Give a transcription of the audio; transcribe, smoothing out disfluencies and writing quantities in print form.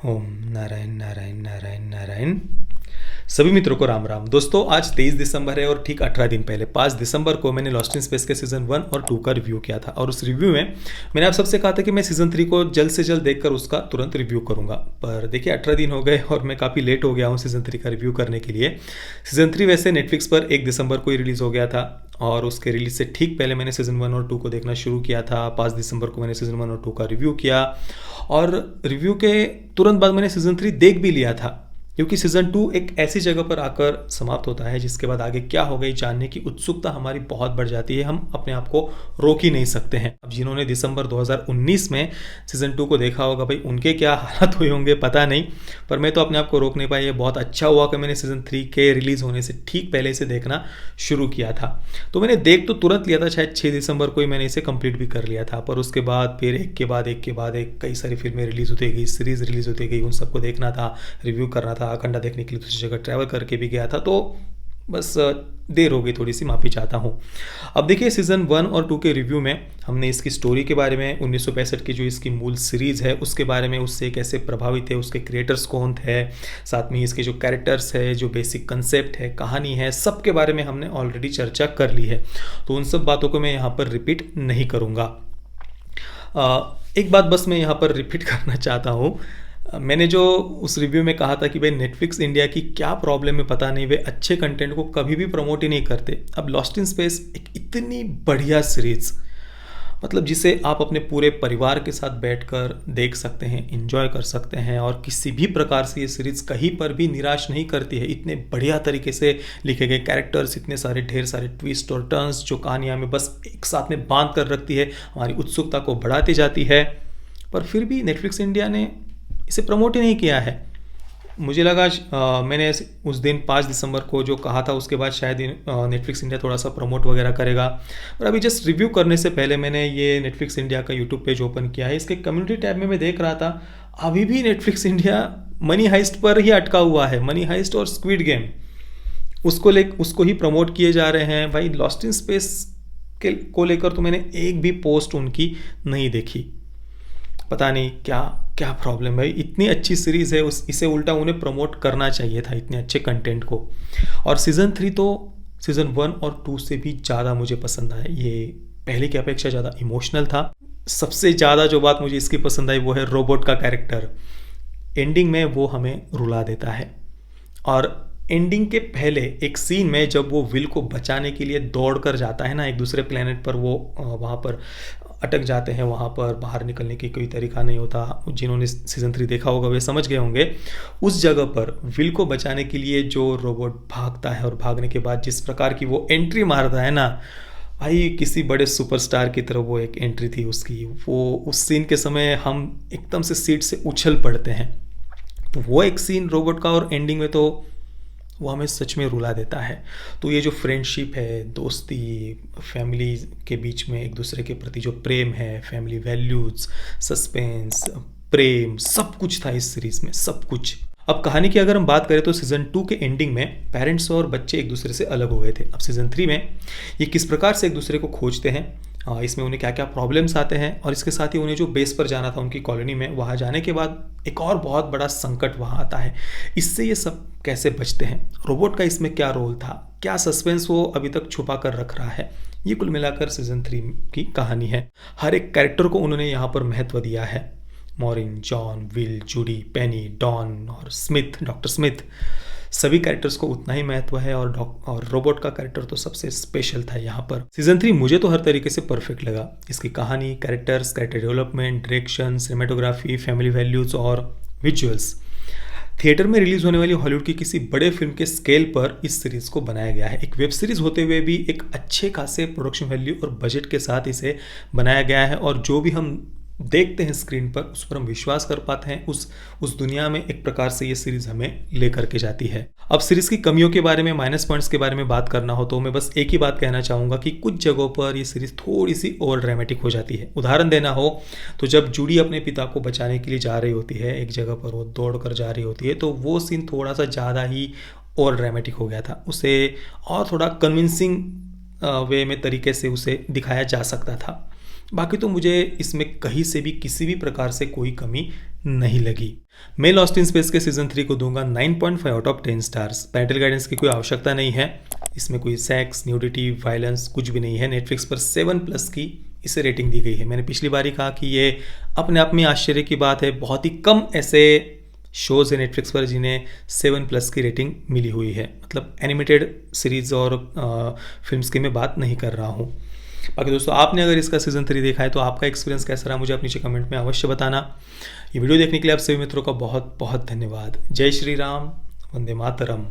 ओम नारायण नारायण नारायण नारायण। सभी मित्रों को राम राम। दोस्तों, आज 23 दिसंबर है और ठीक 18 दिन पहले 5 दिसंबर को मैंने लॉस्ट इन स्पेस के सीजन 1 और 2 का रिव्यू किया था। और उस रिव्यू में मैंने आप सबसे कहा था कि मैं सीजन 3 को जल्द से जल्द देखकर उसका तुरंत रिव्यू करूंगा। पर देखिए 18 दिन हो गए और मैं काफ़ी लेट हो गया हूँ सीजन 3 का रिव्यू करने के लिए। सीजन 3 वैसे नेटफ्लिक्स पर 1 दिसंबर को ही रिलीज़ हो गया था और उसके रिलीज से ठीक पहले मैंने सीजन 1 और 2 को देखना शुरू किया था। 5 दिसंबर को मैंने सीजन 1 और 2 का रिव्यू किया और रिव्यू के तुरंत बाद मैंने सीजन 3 देख भी लिया था, क्योंकि सीजन 2 एक ऐसी जगह पर आकर समाप्त होता है जिसके बाद आगे क्या होगा ये जानने की उत्सुकता हमारी बहुत बढ़ जाती है। हम अपने आप को रोक ही नहीं सकते हैं। अब जिन्होंने दिसंबर 2019 में सीजन 2 को देखा होगा, भाई उनके क्या हालात हुए होंगे पता नहीं, पर मैं तो अपने आप को रोक नहीं पाया। ये बहुत अच्छा हुआ कि मैंने सीजन 3 के रिलीज होने से ठीक पहले इसे देखना शुरू किया था। तो मैंने देख तो तुरंत लिया था, शायद 6 दिसंबर को ही मैंने इसे कंप्लीट भी कर लिया था। पर उसके बाद फिर एक के बाद एक के बाद एक कई सारी फिल्में रिलीज होती गई, सीरीज रिलीज होती गई, उन सबको देखना था, रिव्यू करना था। अखंडा देखने के लिए दूसरी जगह ट्रैवल करके भी गया था, तो बस देर हो गई थोड़ी सी, माफ़ी चाहता हूँ। अब देखिए सीज़न 1 और 2 के रिव्यू में हमने इसकी स्टोरी के बारे में, 1965 की जो इसकी मूल सीरीज़ है उसके बारे में, उससे कैसे प्रभावित है, उसके क्रिएटर्स कौन थे, साथ में इसके जो कैरेक्टर्स है, जो बेसिक कंसेप्ट है, कहानी है, सब के बारे में हमने ऑलरेडी चर्चा कर ली है। तो उन सब बातों को मैं यहाँ पर रिपीट नहीं करूँगा। एक बात बस मैं यहाँ पर रिपीट करना चाहता हूँ। मैंने जो उस रिव्यू में कहा था कि भाई नेटफ्लिक्स इंडिया की क्या प्रॉब्लम है पता नहीं, वे अच्छे कंटेंट को कभी भी प्रमोट ही नहीं करते। अब लॉस्ट इन स्पेस एक इतनी बढ़िया सीरीज, मतलब जिसे आप अपने पूरे परिवार के साथ बैठकर देख सकते हैं, एंजॉय कर सकते हैं, और किसी भी प्रकार से ये सीरीज़ कहीं पर भी निराश नहीं करती है। इतने बढ़िया तरीके से लिखे गए कैरेक्टर्स, इतने सारे ढेर सारे ट्विस्ट और टर्न्स जो कहानियाँ में बस एक साथ में बांध कर रखती है, हमारी उत्सुकता को बढ़ाती जाती है। पर फिर भी नेटफ्लिक्स इंडिया ने इसे प्रमोट ही नहीं किया है। मुझे लगा मैंने उस दिन 5 दिसंबर को जो कहा था उसके बाद शायद नेटफ्लिक्स इंडिया थोड़ा सा प्रमोट वगैरह करेगा। पर अभी जस्ट रिव्यू करने से पहले मैंने ये नेटफ्लिक्स इंडिया का यूट्यूब पेज ओपन किया है। इसके कम्युनिटी टैब में मैं देख रहा था, अभी भी नेटफ्लिक्स इंडिया मनी हाइस्ट पर ही अटका हुआ है। मनी हाइस्ट और स्क्विड गेम उसको ही प्रमोट किए जा रहे हैं। भाई लॉस्ट इन स्पेस को लेकर तो मैंने एक भी पोस्ट उनकी नहीं देखी। पता नहीं क्या क्या प्रॉब्लम है। इतनी अच्छी सीरीज़ है, इसे उल्टा उन्हें प्रमोट करना चाहिए था, इतने अच्छे कंटेंट को। और सीज़न 3 तो सीज़न 1 और 2 से भी ज़्यादा मुझे पसंद आया। ये पहले की अपेक्षा ज़्यादा इमोशनल था। सबसे ज़्यादा जो बात मुझे इसकी पसंद आई वो है रोबोट का कैरेक्टर। एंडिंग में वो हमें रुला देता है। और एंडिंग के पहले एक सीन में जब वो विल को बचाने के लिए दौड़ कर जाता है ना, एक दूसरे प्लेनेट पर, वो वहाँ पर अटक जाते हैं, वहाँ पर बाहर निकलने की कोई तरीका नहीं होता। जिन्होंने सीज़न 3 देखा होगा वे समझ गए होंगे। उस जगह पर विल को बचाने के लिए जो रोबोट भागता है और भागने के बाद जिस प्रकार की वो एंट्री मारता है ना, भाई किसी बड़े सुपरस्टार की तरह वो एक एंट्री थी उसकी। वो उस सीन के समय हम एकदम से सीट से उछल पड़ते हैं। तो वो एक सीन रोबोट का, और एंडिंग में तो वो हमें सच में रुला देता है। तो ये जो फ्रेंडशिप है, दोस्ती, फैमिली के बीच में एक दूसरे के प्रति जो प्रेम है, फैमिली वैल्यूज, सस्पेंस, प्रेम, सब कुछ था इस सीरीज में, सब कुछ। अब कहानी की अगर हम बात करें तो सीजन 2 के एंडिंग में पेरेंट्स और बच्चे एक दूसरे से अलग हो गए थे। अब सीजन 3 में ये किस प्रकार से एक दूसरे को खोजते हैं, इसमें उन्हें क्या क्या प्रॉब्लम्स आते हैं, और इसके साथ ही उन्हें जो बेस पर जाना था उनकी कॉलोनी में, वहाँ जाने के बाद एक और बहुत बड़ा संकट वहाँ आता है। इससे ये सब कैसे बचते हैं, रोबोट का इसमें क्या रोल था, क्या सस्पेंस वो अभी तक छुपा कर रख रहा है, ये कुल मिलाकर सीजन 3 की कहानी है। हर एक कैरेक्टर को उन्होंने यहाँ पर महत्व दिया है। Maureen, John, Will, Judy, Penny, Don और स्मिथ, डॉक्टर स्मिथ, सभी कैरेक्टर्स को उतना ही महत्व है। और रोबोट का कैरेक्टर तो सबसे स्पेशल था यहाँ पर। सीजन 3 मुझे तो हर तरीके से परफेक्ट लगा। इसकी कहानी, characters, character development, direction, cinematography, family values और विजुअल्स। थिएटर में रिलीज होने वाली हॉलीवुड की किसी बड़े फिल्म के स्केल पर इस सीरीज को बनाया गया है। एक वेब सीरीज होते हुए भी एक अच्छे खासे प्रोडक्शन वैल्यू और बजट के साथ इसे बनाया गया है, और जो भी हम देखते हैं स्क्रीन पर उस पर हम विश्वास कर पाते हैं। उस दुनिया में एक प्रकार से ये सीरीज हमें लेकर के जाती है। अब सीरीज की कमियों के बारे में, माइनस पॉइंट्स के बारे में बात करना हो तो मैं बस एक ही बात कहना चाहूँगा कि कुछ जगहों पर ये सीरीज थोड़ी सी ओवर ड्रामेटिक हो जाती है। उदाहरण देना हो तो जब जूडी अपने पिता को बचाने के लिए जा रही होती है, एक जगह पर वो दौड़ कर जा रही होती है, तो वो सीन थोड़ा सा ज़्यादा ही ओवर ड्रामेटिक हो गया था। उसे और थोड़ा कन्विंसिंग वे में तरीके से उसे दिखाया जा सकता था। बाकी तो मुझे इसमें कहीं से भी किसी भी प्रकार से कोई कमी नहीं लगी। मैं लॉस्ट इन स्पेस के सीज़न 3 को दूंगा 9.5 out of 10 stars. Parental guidance की कोई आवश्यकता नहीं है, इसमें कोई सेक्स, न्यूडिटी, वायलेंस कुछ भी नहीं है। नेटफ्लिक्स पर 7+ की इसे रेटिंग दी गई है। मैंने पिछली बार ही कहा कि ये अपने आप में आश्चर्य की बात है, बहुत ही कम ऐसे शोज़ है नेटफ्लिक्स पर जिन्हें 7+ की रेटिंग मिली हुई है। मतलब एनिमेटेड सीरीज़ और फिल्म्स की मैं बात नहीं कर रहा हूँ। बाकी दोस्तों, आपने अगर इसका सीज़न 3 देखा है तो आपका एक्सपीरियंस कैसा रहा मुझे आप नीचे कमेंट में अवश्य बताना। ये वीडियो देखने के लिए आप सभी मित्रों का बहुत बहुत धन्यवाद। जय श्री राम, वंदे मातरम।